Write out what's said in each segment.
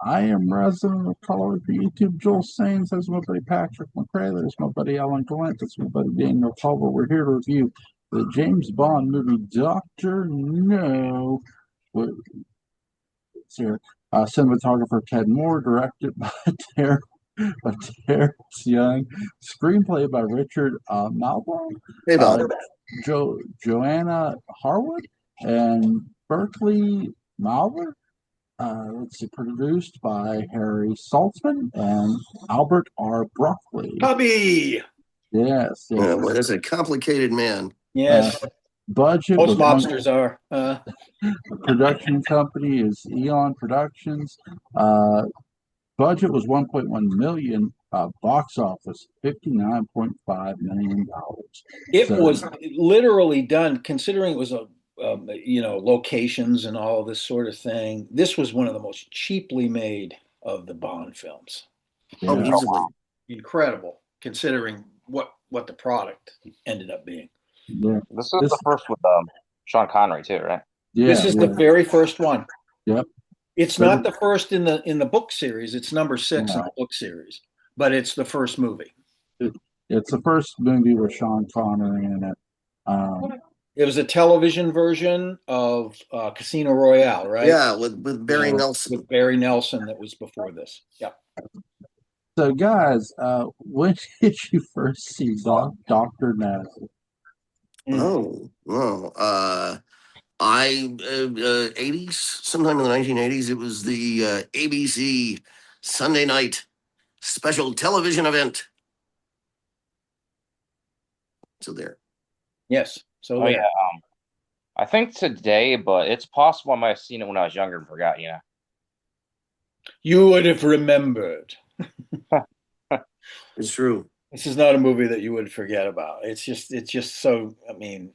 I am resident of Color for YouTube. Joel Sains. That's my buddy Patrick McCray. There's my buddy Alan Gallant. That's my buddy Daniel Culver. We're here to review the James Bond movie Doctor No. It's here. Cinematographer Ted Moore, directed by by Terrence Young, screenplay by Richard Malbon, Hey, uh, Bob. Joanna Harwood, and Berkeley Malver. Let's see, produced by Harry Saltzman and Albert R. Broccoli. Hubby. Yes, Yeah, yes. well, that's a complicated man. Yes. Budget Most was one. mobsters are. The production company is Eon Productions. Budget was 1.1 million. Box office $59.5 million. It So, was literally done, considering it was locations and all this sort of thing. This was one of the most cheaply made of the Bond films. Oh, yeah. easily. Incredible, considering what the product ended up being. Yeah. This is the first with Sean Connery too, right? Yeah, This is the very first one. Yep. It's But not the first in the book series. It's number 6 in the book series, but it's the first movie. It's the first movie with Sean Connery in it. It was a television version of Casino Royale, right? Yeah, with Barry Nelson. With Barry Nelson, that was before this. Yep. So, guys, when did you first see Doctor No? I 80s, sometime in the 1980s. It was the ABC Sunday night special television event. So there. Yes. So Oh yeah. I think today, but it's possible I might have seen it when I was younger and forgot. you would have remembered. It's true. This is not a movie that you would forget about. It's just so. I mean,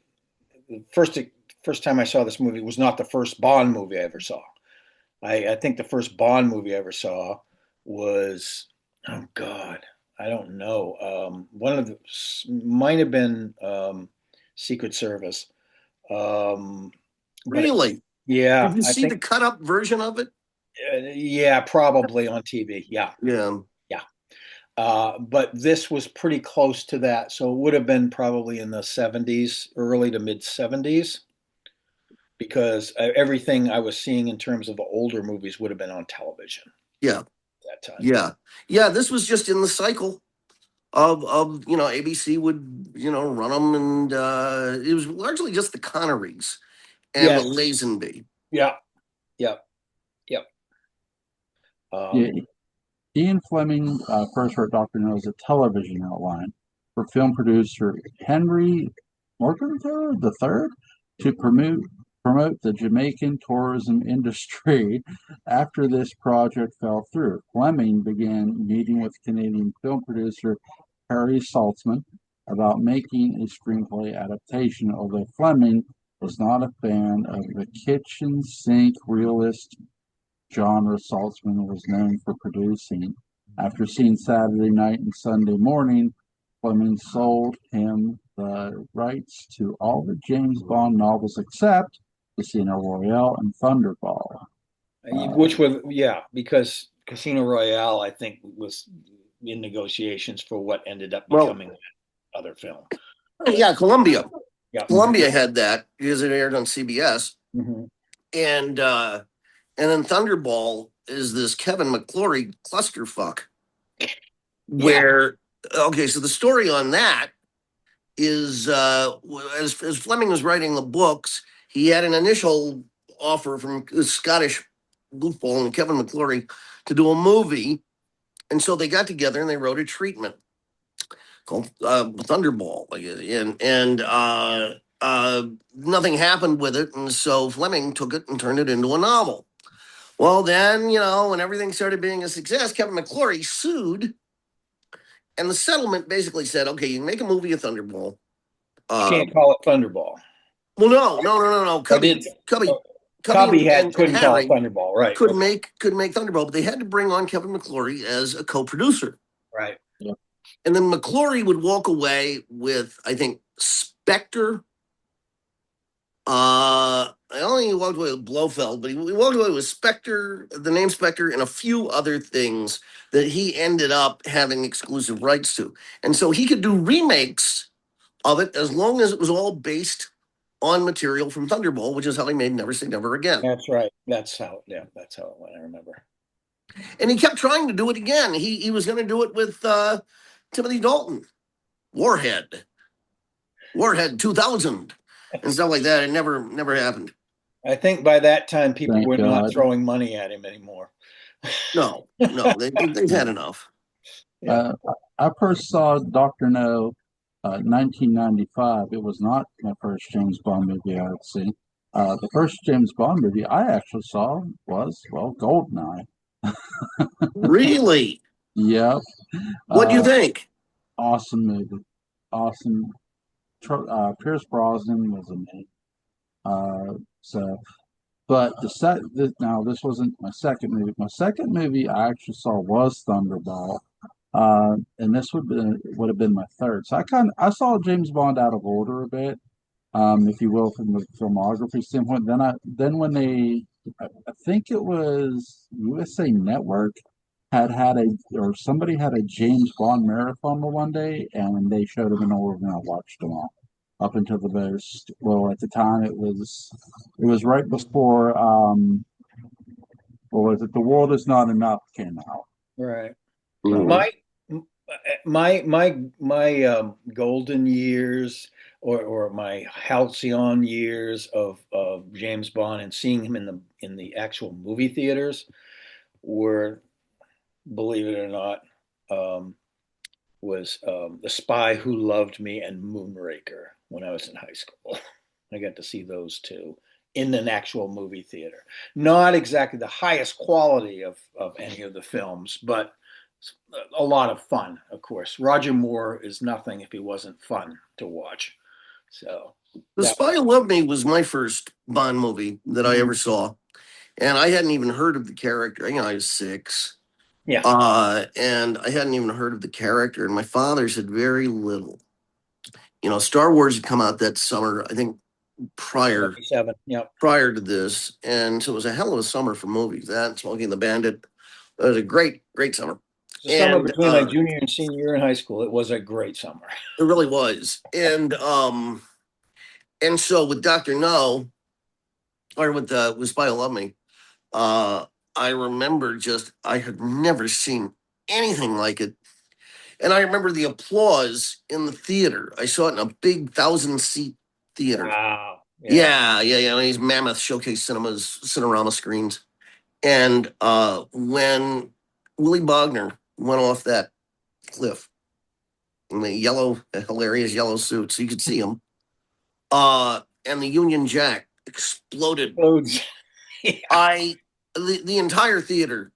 the first time I saw this movie was not the first Bond movie I ever saw. I think the first Bond movie I ever saw was, oh God, I don't know. One of the might have been Secret Service. Really? Yeah. Did you see the cut up version of it? Yeah, probably on TV. Yeah. Yeah. But this was pretty close to that. So it would have been probably in the 70s, early to mid 70s, because everything I was seeing in terms of the older movies would have been on television. Yeah. At that time. Yeah. Yeah. This was just in the cycle of ABC would, run them. And it was largely just the Connerys and the Lazenby. Yeah. Yep. Yeah. Ian Fleming first wrote Doctor No as a television outline for film producer Henry Morgenthau III to promote the Jamaican tourism industry. After this project fell through, Fleming began meeting with Canadian film producer Harry Saltzman about making a screenplay adaptation, although Fleming was not a fan of the kitchen sink realist genre Saltzman was known for producing. After seeing Saturday Night and Sunday Morning, Fleming sold him the rights to all the James Bond novels except Casino Royale and Thunderball. Which was, because Casino Royale, I think, was in negotiations for what ended up becoming that other film. Yeah, Columbia. Yeah. Columbia had that because it aired on CBS. Mm-hmm. And then Thunderball is this Kevin McClory clusterfuck. Where, okay, so the story on that is as Fleming was writing the books, he had an initial offer from the Scottish goofball and Kevin McClory to do a movie. And so they got together and they wrote a treatment called Thunderball. And nothing happened with it. And so Fleming took it and turned it into a novel. Well, then, when everything started being a success, Kevin McClory sued. And the settlement basically said, okay, you can make a movie of Thunderball. You can't call it Thunderball. Well, no. Cubby couldn't call it Thunderball, right? Couldn't make Thunderball, but they had to bring on Kevin McClory as a co-producer. Right. Yeah. And then McClory would walk away with, I think, Spectre I only walked away with Blofeld, but he walked away with Spectre, the name Spectre, and a few other things that he ended up having exclusive rights to. And so he could do remakes of it as long as it was all based on material from Thunderball, which is how he made Never Say Never Again. That's right. That's how it went. I remember. And he kept trying to do it again. He was going to do it with Timothy Dalton, Warhead, Warhead 2000, and stuff like that. It never happened. I think by that time people Thank were not God. throwing money at him anymore. No, they've had enough. Yeah. I first saw Dr. No 1995. It was not my first James Bond movie I had seen. The first James Bond movie I actually saw was, well, Goldeneye. Really? Yep. What do you Uh, think? awesome movie. Awesome. Pierce Brosnan was amazing. So, but now this wasn't my second movie. My second movie I actually saw was Thunderball. And this would have been my third. So I saw James Bond out of order a bit, if you will, from the filmography standpoint. Then when I think it was USA Network or somebody had a James Bond marathon the one day, and they showed them in order, and I watched them all up until the most. Well, at the time it was right before what was it? The World Is Not Enough came out. Right. Mm. My my golden years or my halcyon years of James Bond and seeing him in the actual movie theaters were, believe it or not, um, was The Spy Who Loved Me and Moonraker when I was in high school. I got to see those two in an actual movie theater. Not exactly the highest quality of any of the films, but a lot of fun, of course. Roger Moore is nothing if he wasn't fun to watch. So The that Spy Who Loved Me was my first Bond movie that I was, ever saw, and I hadn't even heard of the character. I was 6, yeah, and I hadn't even heard of the character. And my father said very little. Star Wars had come out that summer, I think, prior 77. Yep. prior to this, and so it was a hell of a summer for movies. That Smokey and the Bandit. It was a great summer, The summer and between my junior and senior year in high school, it was a great summer. it really was. And so with Doctor No, or with Spy Who Loved Me, I remember I had never seen anything like it. And I remember the applause in the theater. I saw it in a big 1,000-seat theater. Wow. Yeah. These mammoth showcase Cinerama screens. And when Willie Bogner went off that cliff in the hilarious yellow suit, so you could see him, and the Union Jack exploded, Explodes. the entire theater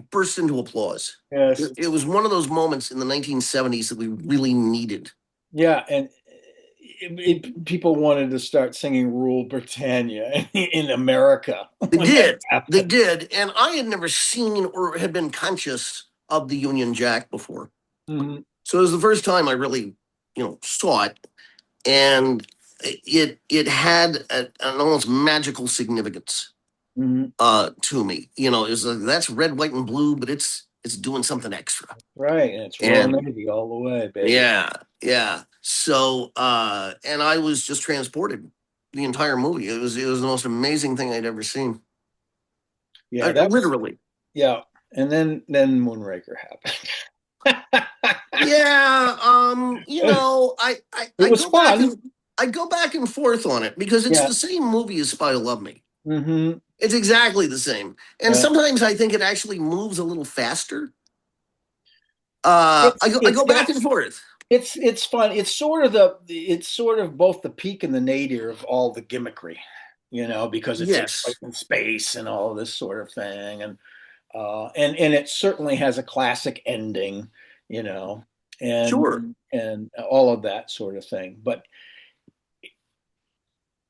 burst into applause. Yes. It was one of those moments in the 1970s that we really needed. Yeah, and people wanted to start singing "Rule Britannia" in America. They did, and I had never seen or had been conscious of the Union Jack before. Mm-hmm. So it was the first time I really, saw it, and it had an almost magical significance to me. It was like, that's red, white, and blue, but it's doing something extra. Right, and it's Royal Navy all the way, baby. Yeah. So and I was just transported the entire movie. It was the most amazing thing I'd ever seen. Yeah, literally. Yeah, and then Moonraker happened. Yeah, it was fun. I go back and forth on it because it's the same movie as Spy Who Loved Me. Mm-hmm. It's exactly the same, and sometimes I think it actually moves a little faster. I go back and forth. It's fun. It's sort of both the peak and the nadir of all the gimmickry, because it's like in space and all this sort of thing, and it certainly has a classic ending, and sure, and all of that sort of thing. But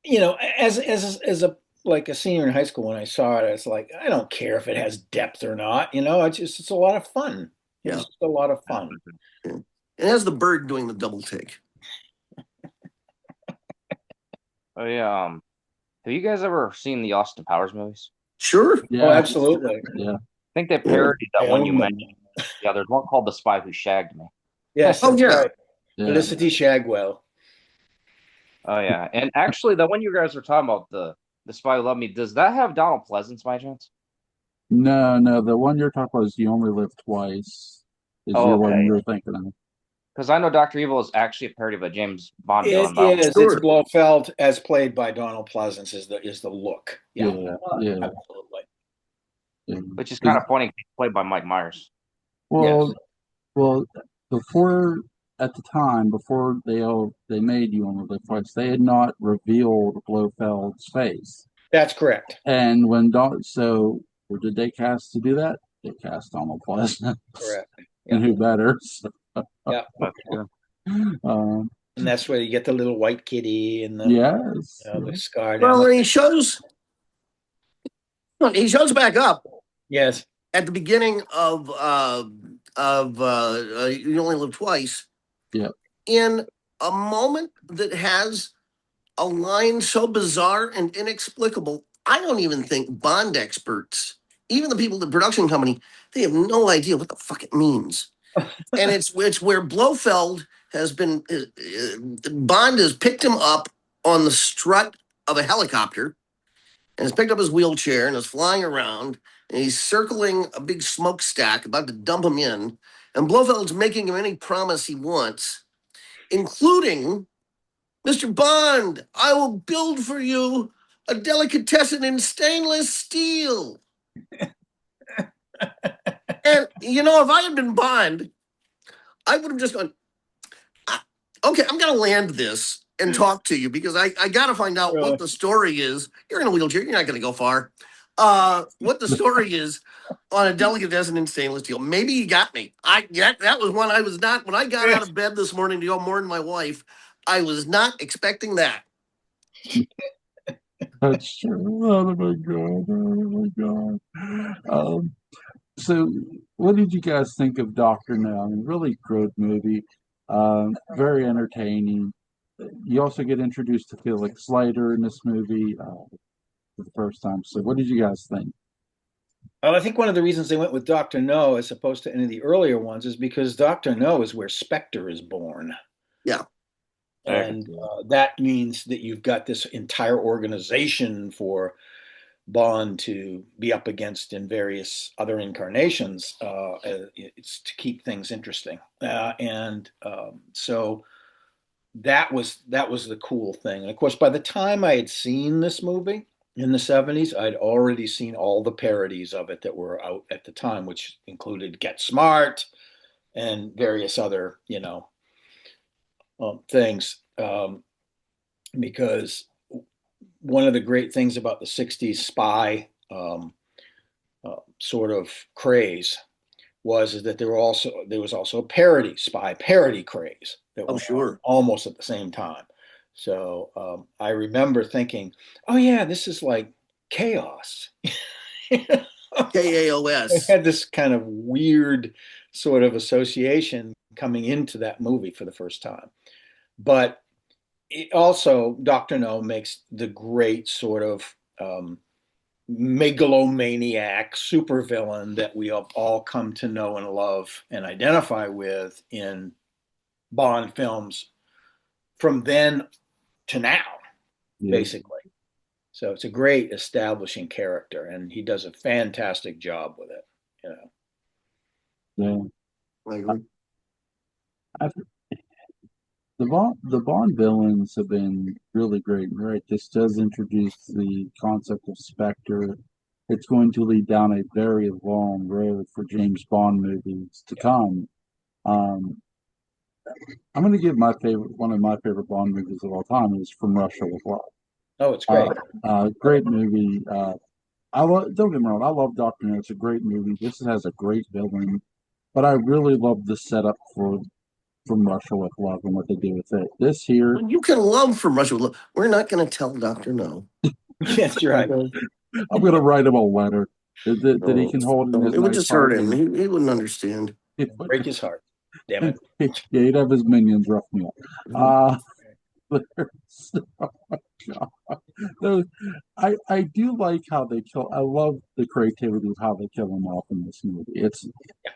as a senior in high school when I saw it, it's like I don't care if it has depth or not. It's a lot of fun. It's just a lot of fun. It has the bird doing the double take. Oh yeah. Have you guys ever seen the Austin Powers movies? Sure. Oh, Yeah, absolutely. yeah. I think they parodied I that one you own them. mentioned. Yeah, there's one called The Spy Who Shagged Me. Yes, Oh, that's yeah. right. Yeah. Felicity Shagwell. Oh yeah, and actually, the one you guys were talking about, the Spy Who Loved Me, does that have Donald Pleasance by chance? No, no, the one you're talking about is You Only Live Twice. Is Oh, your one okay. you're thinking of? Because I know Doctor Evil is actually a parody of a James Bond villain, It but is. Sure. It's Blofeld as played by Donald Pleasance is the look. Yeah, Yeah, absolutely. yeah. which is kind of funny. 'Cause he's played by Mike Myers. Well, Yes. well, before at the time before they made You Only Live Twice, they had not revealed Blofeld's face. That's correct. And when Don, so where did they cast to do that? They cast Donald Pleasant, Correct. and who better? So, Yeah. That's true. um, And that's where you get the little white kitty and the, yes, the scar down. Well, he shows back up Yes. at the beginning of You Only Live Twice. Yeah. In a moment that has a line so bizarre and inexplicable, I don't even think Bond experts, even the people at the production company, they have no idea what the fuck it means. And it's where Blofeld has been, Bond has picked him up on the strut of a helicopter and has picked up his wheelchair and is flying around and he's circling a big smokestack about to dump him in. And Blofeld's making him any promise he wants, including, Mr. Bond, I will build for you a delicatessen in stainless steel. And, if I had been Bond, I would have just gone, okay, I'm going to land this and talk to you because I got to find out Really? what the story is. You're in a wheelchair. You're not going to go far. What the story is on a delicatessen in stainless steel. Maybe he got me. That was one I was not, when I got out of bed this morning to go mourn my wife, I was not expecting that. that's true. Oh my god! Oh my god! So, what did you guys think of Doctor No? I mean, really good movie. Very entertaining. You also get introduced to Felix Leiter in this movie for the first time. So, what did you guys think? Well, I think one of the reasons they went with Dr. No as opposed to any of the earlier ones is because Dr. No is where Spectre is born. Yeah. And that means that you've got this entire organization for Bond to be up against in various other incarnations. It's to keep things interesting. So that was the cool thing. And of course, by the time I had seen this movie in the 70s, I'd already seen all the parodies of it that were out at the time, which included Get Smart and various other, things. Because one of the great things about the 60s spy sort of craze is that there was also a spy parody craze that Oh, went sure. almost at the same time. So I remember thinking, oh yeah, this is like chaos. It KAOS. had this kind of weird sort of association coming into that movie for the first time. But it also, Dr. No makes the great sort of megalomaniac supervillain that we have all come to know and love and identify with in Bond films from then to now, basically. So it's a great establishing character, and he does a fantastic job with it. Yeah. I agree. The Bond villains have been really great, right? This does introduce the concept of Spectre. It's going to lead down a very long road for James Bond movies to come. I'm going to give one of my favorite Bond movies of all time is From Russia with Love. Oh, it's great. Great movie. Don't get me wrong, I love Doctor No. It's a great movie. This has a great villain, but I really love the setup for From Russia with Love and what they do with it. This here, You can love From Russia with Love. We're not going to tell Dr. No. That's right. I'm going to write him a letter that he can hold in his It would nice just hurt him. pocket. He wouldn't understand. Break his heart. Damn it. Yeah, he'd have his minions rough me up. Oh my God. Those, I do like how they kill. I love the creativity of how they kill them off in this movie. It's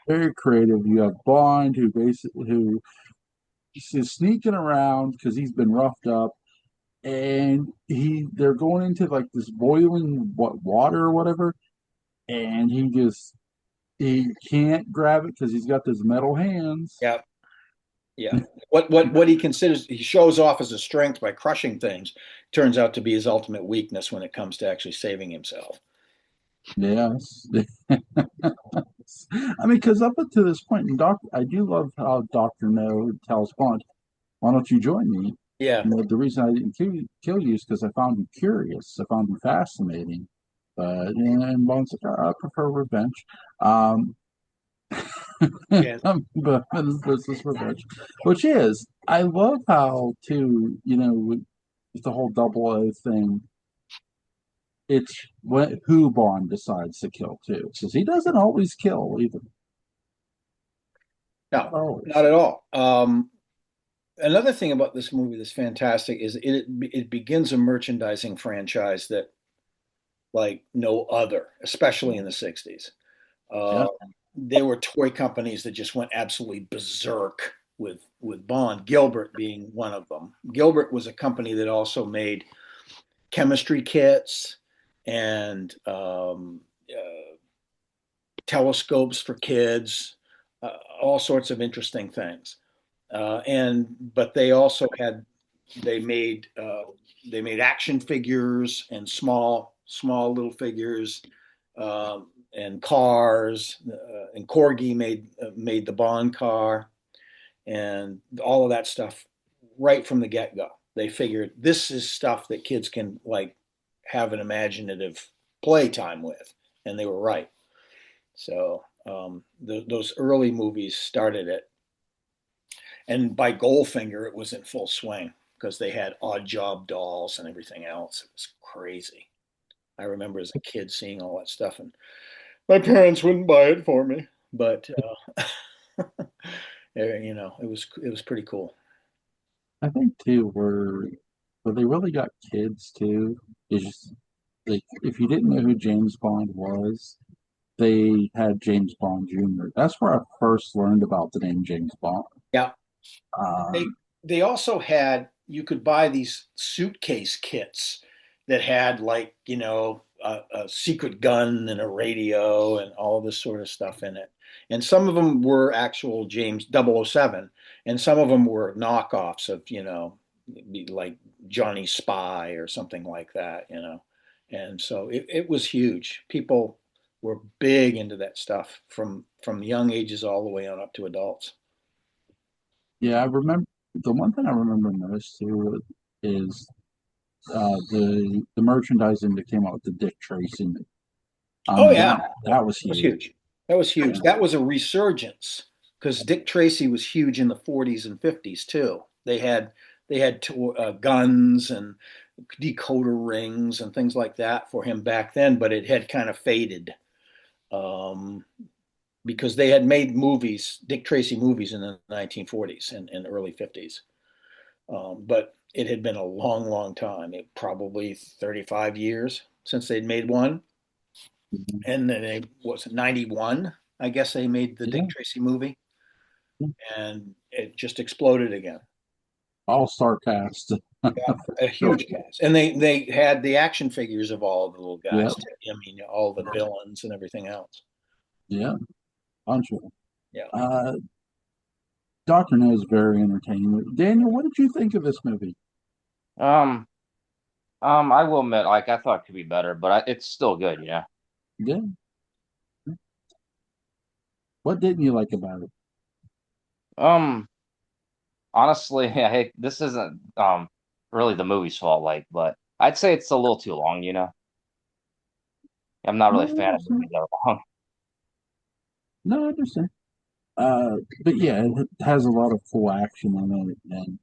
very creative. You have Bond who is sneaking around because he's been roughed up, and they're going into like this boiling water or whatever, and he can't grab it because he's got those metal hands. Yeah. Yeah. What he considers he shows off as a strength by crushing things turns out to be his ultimate weakness when it comes to actually saving himself. Yes. I mean, because up to this point, I do love how Doctor No tells Bond, "Why don't you join me?" Yeah. The reason I didn't kill you is because I found you curious. I found you fascinating. But and Bond's like, I prefer revenge. Um, Yeah. but this is revenge, which is I love how too. With the whole 00 thing, it's who Bond decides to kill too, because he doesn't always kill either. Not No, always. not at all. Another thing about this movie that's fantastic is it begins a merchandising franchise that like no other, especially in the 60s. Yeah. There were toy companies that just went absolutely berserk with Bond, Gilbert being one of them. Gilbert was a company that also made chemistry kits and telescopes for kids, all sorts of interesting things. But they also had they made they made action figures and small little figures and cars. And Corgi made the Bond car and all of that stuff right from the get go. They figured this is stuff that kids can like have an imaginative playtime with, and they were right. So those early movies started it, and by Goldfinger, it was in full swing because they had Odd Job dolls and everything else. It was crazy. I remember as a kid seeing all that stuff, and my parents wouldn't buy it for me, but it was pretty cool. I think too, where they really got kids too is just like if you didn't know who James Bond was, they had James Bond Jr. That's where I first learned about the name James Bond. Yeah, they Um, they also had you could buy these suitcase kits that had like a secret gun and a radio and all this sort of stuff in it. And some of them were actual James 007, and some of them were knockoffs of like Johnny Spy or something like that. And so it was huge. People were big into that stuff from young ages all the way on up to adults. yeah, I remember the one thing I remember most too is the merchandising that came out with the Dick Tracy. Oh That yeah, that was that was huge. huge. That was huge. That was a resurgence because Dick Tracy was huge in the 40s and 50s too. They had guns and decoder rings and things like that for him back then, but it had kind of faded um, because they had made movies, Dick Tracy movies in the 1940s and early 50s. But it had been a long, long time, probably 35 years since they'd made one. Mhm. And then they was it 91, I guess they made the Dick Yeah, Tracy movie, and it just exploded again. all-star cast. Yeah, a huge cast, and they had the action figures of all the little Yeah, guys. I mean, all the villains and everything else. yeah, bunch of them. Yeah. Uh, Doctor No is very entertaining. Daniel, what did you think of this movie? Um, I will admit, like I thought it could be better, but it's still good, you know. Yeah, what didn't you like about it? Um, Honestly, this isn't really the movie's fault, like, but I'd say it's a little too long, you know. I'm not No, really a I fan of understand. movies that are long. No, I understand. But yeah, it has a lot of cool action in it, and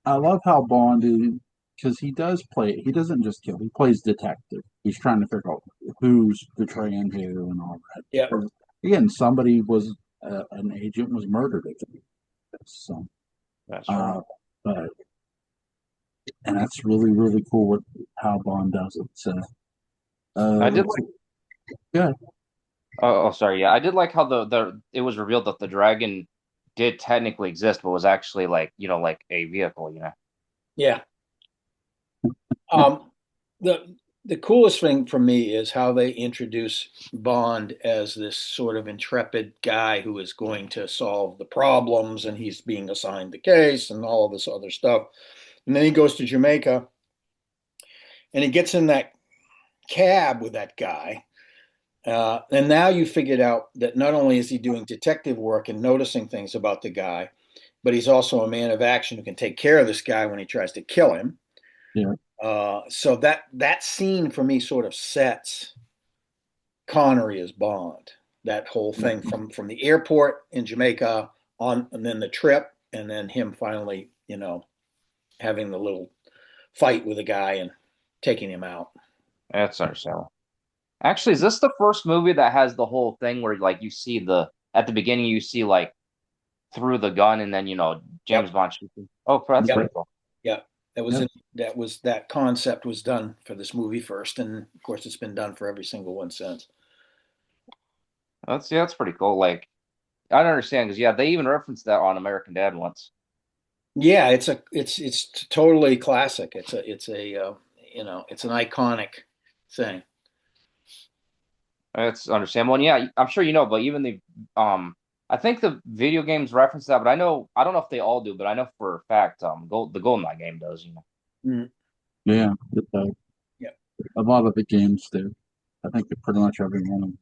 I love how Bond, because he does play. He doesn't just kill; he plays detective. He's trying to figure out who's betraying who and all that. Yeah. Because again, somebody was an agent was murdered. I think. So, That's right. uh, but and that's really really cool what how Bond does it. So I did let's like. yeah, Oh, sorry. Yeah, I did like how the it was revealed that the dragon did technically exist, but was actually like like a vehicle. Yeah. Um, the coolest thing for me is how they introduce Bond as this sort of intrepid guy who is going to solve the problems, and he's being assigned the case and all of this other stuff. And then he goes to Jamaica, and he gets in that cab with that guy. And now you figured out that not only is he doing detective work and noticing things about the guy, but he's also a man of action who can take care of this guy when he tries to kill him. yeah, So that scene for me sort of sets Connery as Bond. That whole thing from the airport in Jamaica on, and then the trip, and then him finally, having the little fight with the guy and taking him out. That's understandable. Actually, is this the first movie that has the whole thing where like you see the at the beginning you see like through the gun and then James Yep, Bond shooting? Oh, that's yep, yeah, pretty cool. yep. That was yeah. it. That concept was done for this movie first, and of course it's been done for every single one since. That's pretty cool. Like I don't understand because yeah, they even referenced that on American Dad once. Yeah, it's totally classic. It's an iconic thing. That's understandable. And yeah, I'm sure but even I think the video games reference that, but I don't know if they all do, but I know for a fact the GoldenEye game does. Mm, Yeah, yeah. a lot of the games do. I think that pretty much every one of them.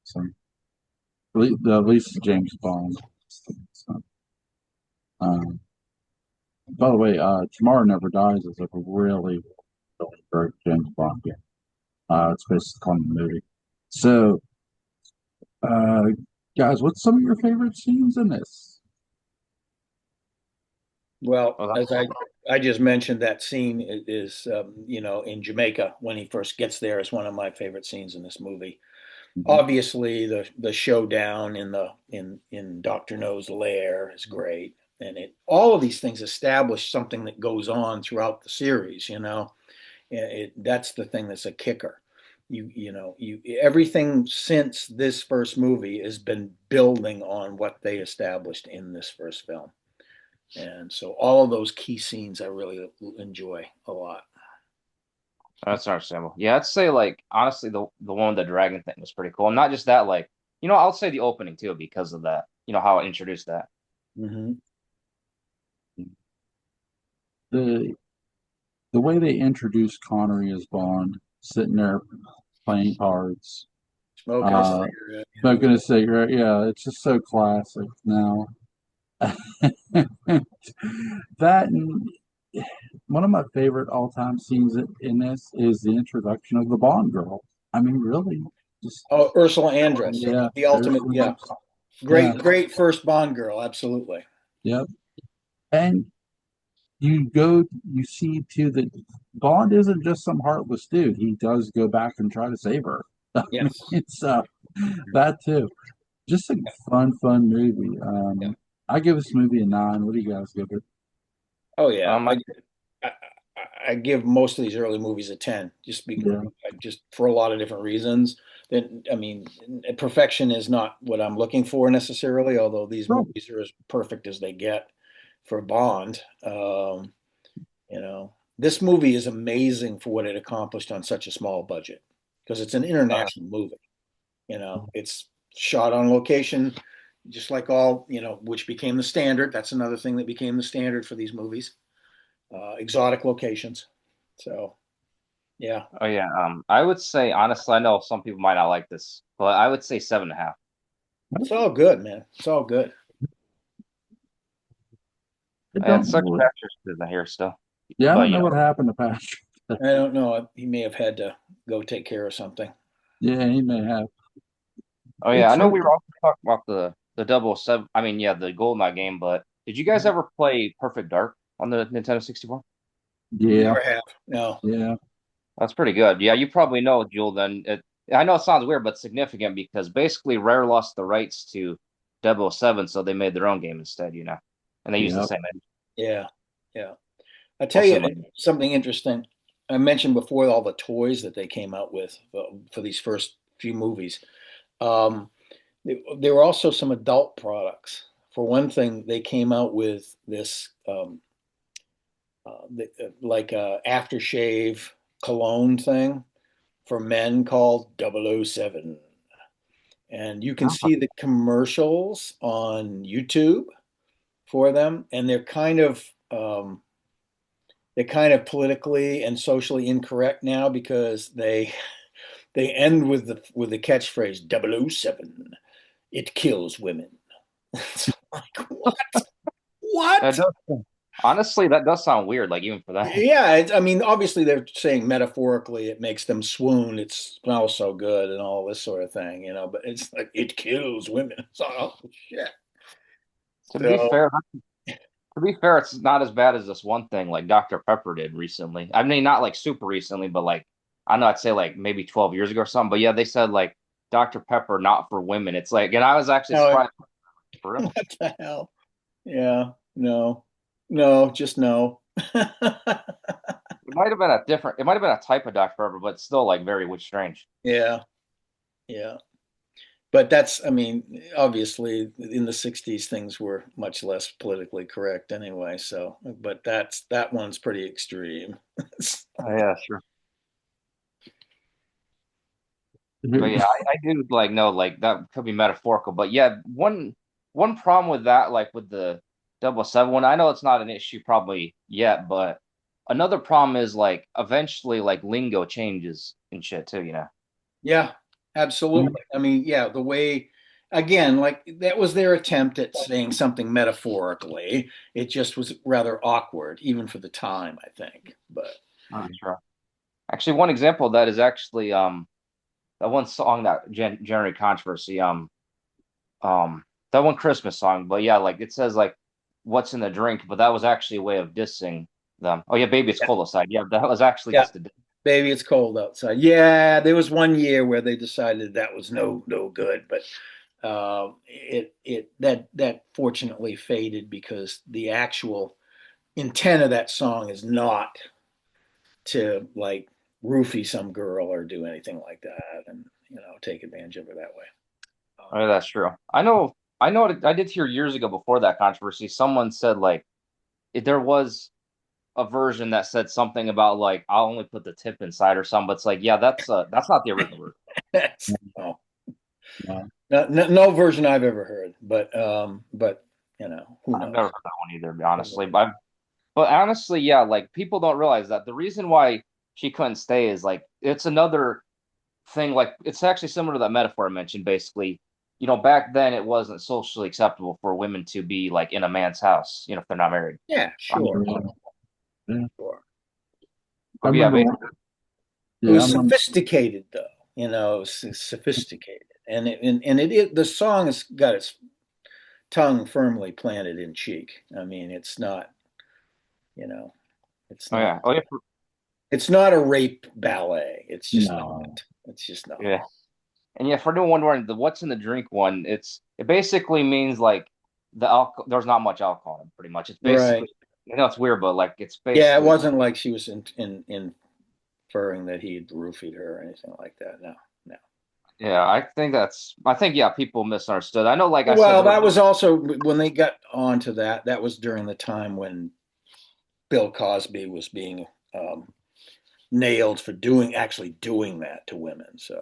So at least James Bond. So, um, by the way, Tomorrow Never Dies is a really, really great James Bond game. It's based on the movie. So, uh, guys, what's some of your favorite scenes in this? Well, Oh, as I just mentioned, that scene is in Jamaica when he first gets there is one of my favorite scenes in this movie. Mhm. Obviously, the showdown in Doctor No's lair is great, and it all of these things establish something that goes on throughout the series. That's the thing that's a kicker. You everything since this first movie has been building on what they established in this first film. And so all of those key scenes I really enjoy a lot. that's understandable. Yeah, I'd say like honestly the one with the dragon thing was pretty cool. And not just that, like, I'll say the opening too because of that, how it introduced that. Hmm. The the way they introduced Connery as Bond, sitting there playing cards, Smoking a uh, cigarette. smoking a cigarette. Yeah, it's just so classic now. That and one of my favorite all-time scenes in this is the introduction of the Bond girl. I mean, really, just Oh, Ursula Andress, yeah, the there's ultimate. Yeah, yeah, great first Bond girl. Absolutely. yep. And you see too that Bond isn't just some heartless dude. He does go back and try to save her. I mean, Yes. it's that too. Just a fun movie. Yeah. I give this movie a 9. What do you guys give it? Oh yeah. Um, I, I give most of these early movies a 10, Yeah, just for a lot of different reasons. That I mean, perfection is not what I'm looking for necessarily. Although these sure. movies are as perfect as they get for Bond. This movie is amazing for what it accomplished on such a small budget because it's an international movie. It's shot on location, just like all, which became the standard. That's another thing that became the standard for these movies, exotic locations. So, yeah. oh yeah. I would say honestly, I know some people might not like this, but I would say 7.5. It's all good, man. It's all good. I And don't know such what. Patrick's in here still, Yeah, I but don't know what happened to Patrick. I don't know. He may have had to go take care of something. Yeah, he may have. oh yeah, I It's know we were also talking about the 007. I mean, yeah, the GoldenEye game, but did you guys ever play Perfect Dark on the Nintendo 64? yeah, Never have. No. yeah, That's pretty good. Yeah, you probably know, Jewel, then. I know it sounds weird, but significant because basically Rare lost the rights to 007, so they made their own game instead, and they used the yeah. same engine. Yeah. Yeah. I tell Most you of my something interesting. I mentioned before all the toys that they came out with for these first few movies. Um, there were also some adult products. For one thing, they came out with this like a aftershave cologne thing for men called 007. And you can see the commercials on YouTube for them, and they're kind of politically and socially incorrect now because they end with the catchphrase 007. It kills women. It's like what? that What? does, honestly, that does sound weird, like even for that. Yeah, I mean, obviously they're saying metaphorically it makes them swoon. It smells so good and all this sort of thing, but it's like it kills women. So, oh, shit. To be So, fair, it's not as bad as this one thing like Dr. Pepper did recently. I mean, not like super recently, but like I don't know, I'd say like maybe 12 years ago or something. But yeah, they said like Dr. Pepper not for women. It's like, and I was actually no, surprised for real. what the hell? Yeah, no, no, just no. It might have been a type of Dr. Pepper, but still like very strange. Yeah, yeah. But I mean, obviously in the 60s things were much less politically correct anyway, so but that one's pretty extreme. Oh, yeah, sure. But yeah, I do like know like that could be metaphorical. But yeah, one problem with that, like with the 007 one, I know it's not an issue probably yet, but another problem is like eventually like lingo changes and shit too, you know. Yeah, absolutely. I mean, yeah, the way again, like that was their attempt at saying something metaphorically. It just was rather awkward, even for the time, I think. But Oh, sure. Actually, one example of that is actually that one song that generated controversy. That one Christmas song. But yeah, like it says like what's in the drink, but that was actually a way of dissing them. Oh yeah, baby, it's yeah, cold outside. Yeah, that was actually yeah, just a diss. baby, it's cold outside. Yeah, there was one year where they decided that was no good, but that fortunately faded because the actual intent of that song is not to like roofie some girl or do anything like that, and take advantage of her that way. Oh, yeah, that's true. I know. I did hear years ago before that controversy. Someone said like there was a version that said something about like I'll only put the tip inside or something. But it's like yeah, that's not the original version. That's no, No. no version I've ever heard, but who I've never knows? heard that one either, to be honestly. But honestly, yeah, like people don't realize that the reason why she couldn't stay is like it's another thing. Like it's actually similar to that metaphor I mentioned. Basically, back then it wasn't socially acceptable for women to be like in a man's house, if they're not married. Yeah, I mean, sure, Yeah. sure. I but yeah, remember. basically, It Yeah, I was remember. sophisticated, though. It was sophisticated, and the song has got its tongue firmly planted in cheek. I mean, it's not, you know, it's oh not, yeah, oh yeah, it's not a rape ballet. It's just No. not. It's just not. yeah, and yeah. For anyone wondering, the what's in the drink one, it basically means like the alcohol. There's not much alcohol in it, pretty much. It's Right. basically, it's weird, but like it's Yeah, it basically wasn't like she was inferring that he had roofied her or anything like that. No, no. yeah. I think yeah, people misunderstood. I know, like I said, Well, there was that was also when they got onto that. That was during the time when Bill Cosby was being nailed for actually doing that to women. So I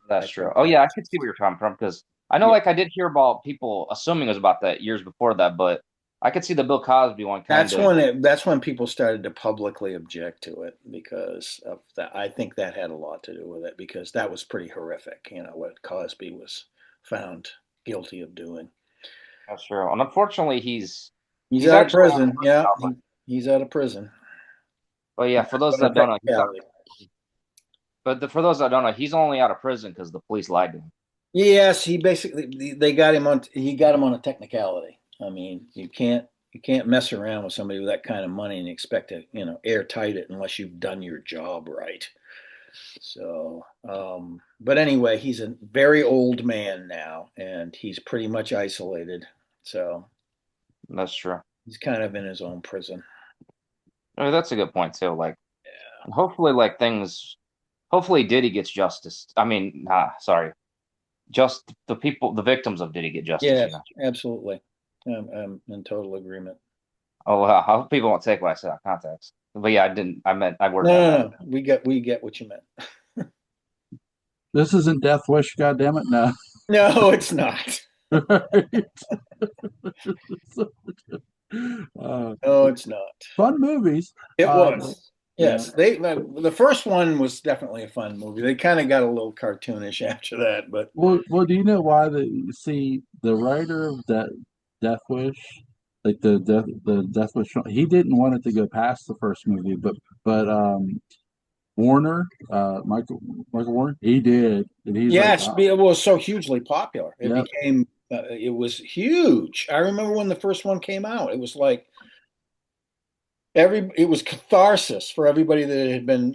that's true. think Oh that, yeah, I could see where you're coming from because I know yeah, like I did hear about people assuming it was about that years before that, but I could see the Bill Cosby one kind of that's when people started to publicly object to it because of that. I think that had a lot to do with it because that was pretty horrific. What Cosby was found guilty of doing. that's true. And unfortunately He's he's out of actually prison. Yeah, he's out of prison. but yeah, for those On a that don't know, technicality. for those that don't know, he's only out of prison because the police lied to him. Yes, he basically they got him on. He got him on a technicality. I mean, you can't mess around with somebody with that kind of money and expect to airtight it unless you've done your job right. So, but anyway, he's a very old man now, and he's pretty much isolated. So That's true. he's kind of in his own prison. I mean, that's a good point too. Like, hopefully, like hopefully Diddy gets justice. I mean, sorry, just the people, the victims of Diddy get justice. Yes, absolutely. I'm in total agreement. Oh, I hope people won't take what I said out of context. But yeah, I didn't. I worded No, that no, bad. no. We get what you meant. This isn't Death Wish, goddammit. No. No, it's not. Right. No, it's not. Fun movies. It was. yeah. Yes, the first one was definitely a fun movie. They kind of got a little cartoonish after that, but Well, do you know why the writer of that Death Wish, like the Death Wish, he didn't want it to go past the first movie, but Warner, Michael Warner, he did, and he's like, yes, it was so hugely popular. It yeah, became it was huge. I remember when the first one came out. It was like it was catharsis for everybody that had been,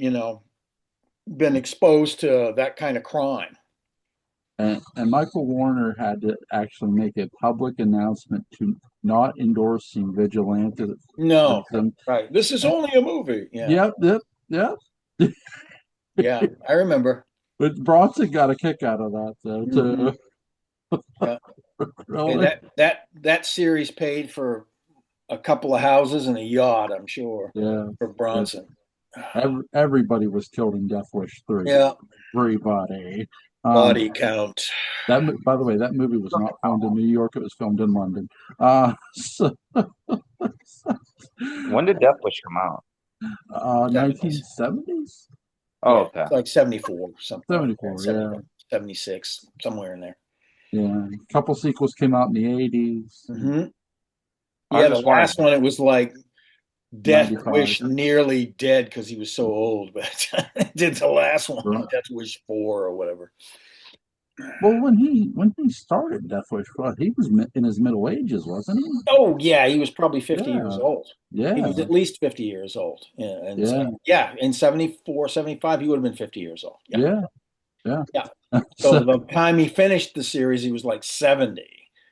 been exposed to that kind of crime. and Michael Warner had to actually make a public announcement to not endorsing vigilantism. No, right. This is only a movie. Yeah. Yep. Yeah, I remember. But Bronson got a kick out of that, though, too. Yeah. Really? That series paid for a couple of houses and a yacht, I'm sure, Yeah. for Bronson. Everybody was killed in Death Wish 3. Yeah. Everybody. Body count. By the way, that movie was not filmed in New York. It was filmed in London. When did Death Wish come out? 1970s? Oh, Yeah, okay. it's like 74 or something. 74, yeah. 76, somewhere in there. Yeah. A couple sequels came out in the 80s. Mm-hmm. I Yeah, the just wanted- last one, it was like Death 95. Wish nearly dead because he was so old, but did the last one, Right. Death Wish 4 or whatever. Well, when he started Death Wish, he was in his middle ages, wasn't he? Oh, yeah, he was probably 50 Yeah. years old. Yeah. He was at least 50 years old. Yeah, and Yeah. so, yeah, in 74, 75, he would have been 50 years old. Yeah. So the time he finished the series, he was like 70.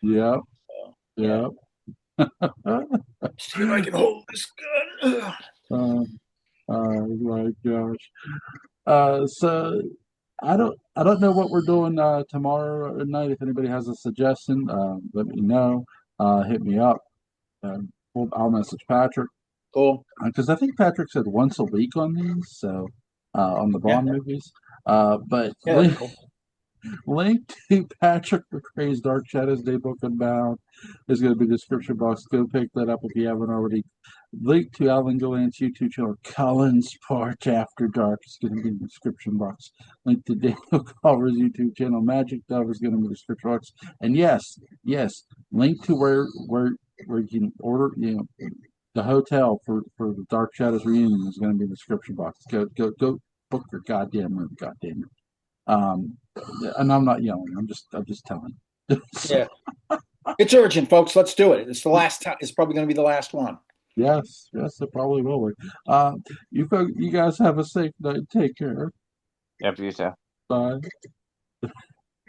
Yeah. So, Yeah. see if I can hold this gun. My gosh. So I don't know what we're doing tomorrow night. If anybody has a suggestion, let me know. Hit me up. I'll message Patrick Cool. because I think Patrick said once a week on these. So on the Bond movies. But Yeah, cool. link to Patrick McCray's Dark Shadows Day Book Unbound is going to be in the description box. Go pick that up if you haven't already. Link to Alan Gallant's YouTube channel, Cullen's Porch After Dark, is going to be in the description box. Link to Daniel Culver's YouTube channel, Magic Dove, is going to be in the description box. And yes, link to where you can order, the hotel for the Dark Shadows reunion is going to be in the description box. Go book your goddamn room, goddamn it. And I'm not yelling. I'm just telling. Yeah. It's urgent, folks. Let's do it. It's the last time. It's probably going to be the last one. Yes, it probably will be. You guys have a safe night. Take care. Yep, you too. Bye.